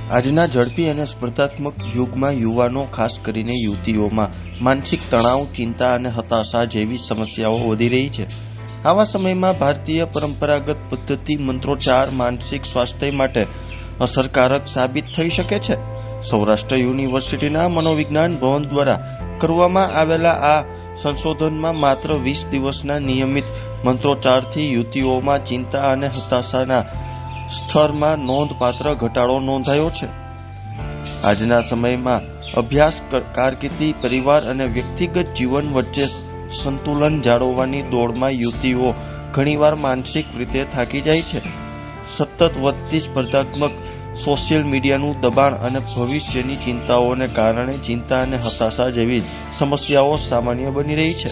આજના ઝડપી અને સ્પર્ધાત્મક યુગમાં યુવાનો, ખાસ કરીને યુવતીઓમાં માનસિક તણાવ, ચિંતા અને હતાશા જેવી સમસ્યાઓ વધી રહી છે। આવા સમયમાં ભારતીય પરંપરાગત પદ્ધતિ મંત્રોચ્ચાર માનસિક સ્વાસ્થ્ય માટે અસરકારક સાબિત થઈ શકે છે। સૌરાષ્ટ્ર યુનિવર્સિટીના મનોવિજ્ઞાન ભવન દ્વારા કરવામાં આવેલા આ સંશોધનમાં માત્ર 20 દિવસના નિયમિત મંત્રોચ્ચારથી યુવતીઓમાં ચિંતા અને હતાશાના સ્તરમાં નોંધપાત્ર ઘટાડો નોંધાયો છે। આજના સમયમાં અભ્યાસ, કારકિર્દી, પરિવાર અને વ્યક્તિગત જીવન વચ્ચે સંતુલન જાળવવાની દોડમાં યુવતીઓ ઘણીવાર માનસિક રીતે થાકી જાય છે। સતત વધતી સ્પર્ધાત્મક સોશિયલ મીડિયાનું દબાણ અને ભવિષ્યની ચિંતાઓને કારણે ચિંતા અને હતાશા જેવી સમસ્યાઓ સામાન્ય બની રહી છે।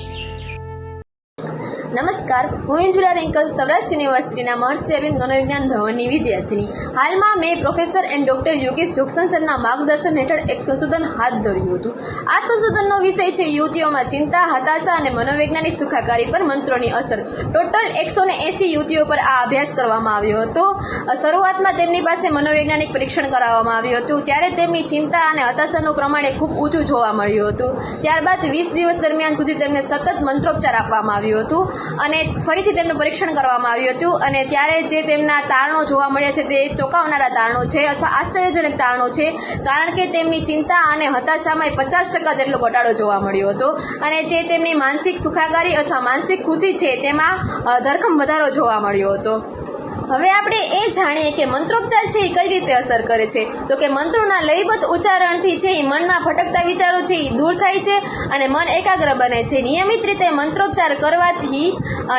નમસ્કાર, હું ઇન્જુલા રિંકલ સૌરાષ્ટ્ર યુનિવર્સિટીના મહર્ષિ અરવિંદ મનોવિજ્ઞાન ભવનની વિદ્યાર્થીની। હાલમાં મેં પ્રોફેસર એન્ડ ડોક્ટર યોગેશ જોગસન સરના માર્ગદર્શન હેઠળ એક સંશોધન હાથ ધર્યું હતું। આ સંશોધનનો વિષય છે યુવતીઓમાં ચિંતા, હતાશા અને મનોવૈજ્ઞાનિક સુખાકારી પર મંત્રોની અસર। ટોટલ 180 યુવતીઓ પર આ અભ્યાસ કરવામાં આવ્યો હતો। શરૂઆતમાં તેમની પાસે મનોવૈજ્ઞાનિક પરીક્ષણ કરાવવામાં આવ્યું હતું, ત્યારે તેમની ચિંતા અને હતાશાનું પ્રમાણ ખૂબ ઊંચું જોવા મળ્યું હતું। ત્યારબાદ 20 દિવસ દરમિયાન સુધી તેમને સતત મંત્રોપચાર આપવામાં આવ્યું હતું અને ફરીથી તેમનું પરીક્ષણ કરવામાં આવ્યું હતું અને ત્યારે જે તેમના તારણો જોવા મળ્યા છે તે ચોંકાવનારા તારણો છે અથવા આશ્ચર્યજનક તારણો છે, કારણ કે તેમની ચિંતા અને હતાશામાં 50% જેટલો ઘટાડો જોવા મળ્યો હતો અને તે તેમની માનસિક સુખાકારી અથવા માનસિક ખુશી છે તેમાં ધરખમ વધારો જોવા મળ્યો હતો। હવે આપણે એ જાણીએ કે મંત્રોપચાર છે એ કઈ રીતે અસર કરે છે। તો કે મંત્રોના લયબદ્ધ ઉચ્ચારણથી છે એ મનમાં ભટકતા વિચારો છે એ દૂર થાય છે અને મન એકાગ્ર બને છે। નિયમિત રીતે મંત્રોપચાર કરવાથી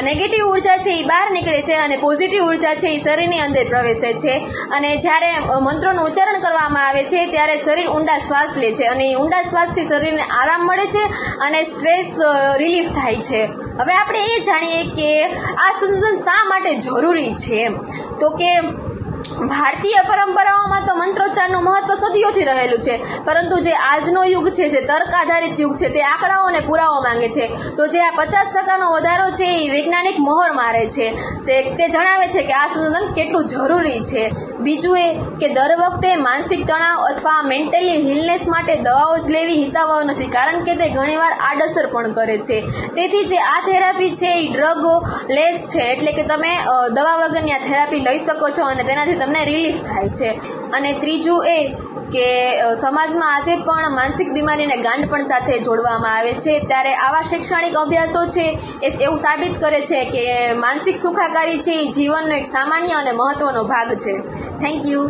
નેગેટિવ ઉર્જા છે એ બહાર નીકળે છે અને પોઝિટિવ ઉર્જા છે એ શરીરની અંદર પ્રવેશે છે અને જ્યારે મંત્રોનું ઉચ્ચારણ કરવામાં આવે છે ત્યારે શરીર ઊંડા શ્વાસ લે છે અને ઊંડા શ્વાસથી શરીરને આરામ મળે છે અને સ્ટ્રેસ રિલીફ થાય છે। હવે આપણે એ જાણીએ કે આ સંશોધન શા માટે જરૂરી છે। તો કે ભારતીય પરંપરાઓમાં તો મંત્રોચ્ચારનું મહત્વ સદીઓથી રહેલું છે, પરંતુ જે આજનો યુગ છે, જે તર્ક આધારિત યુગ છે, તે આંકડાઓ અને પુરાવો માંગે છે। તો જે આ 50% વધારો છે એ વૈજ્ઞાનિક મહોર મારે છે, તે જણાવે છે કે આ સંશોધન કેટલું જરૂરી છે। બીજું એ કે દર વખતે માનસિક તણાવ અથવા મેન્ટલી હિલનેસ માટે દવાઓ જ લેવી હિતાવહ નથી, કારણ કે તે ઘણીવાર આડઅસર પણ કરે છે। તેથી જે આ થેરાપી છે એ ડ્રગ લેસ છે, એટલે કે તમે દવા વગરની આ થેરાપી લઈ શકો છો અને તેનાથી તમને રિલીફ થાય છે। અને ત્રીજું એ કે સમાજમાં આજે પણ માનસિક બીમારીને ગાંડપણ સાથે જોડવામાં આવે છે, ત્યારે આવા શૈક્ષણિક અભ્યાસો છે એ એવું સાબિત કરે છે કે માનસિક સુખાકારી છે એ જીવનનો એક સામાન્ય અને મહત્વનો ભાગ છે। Thank you.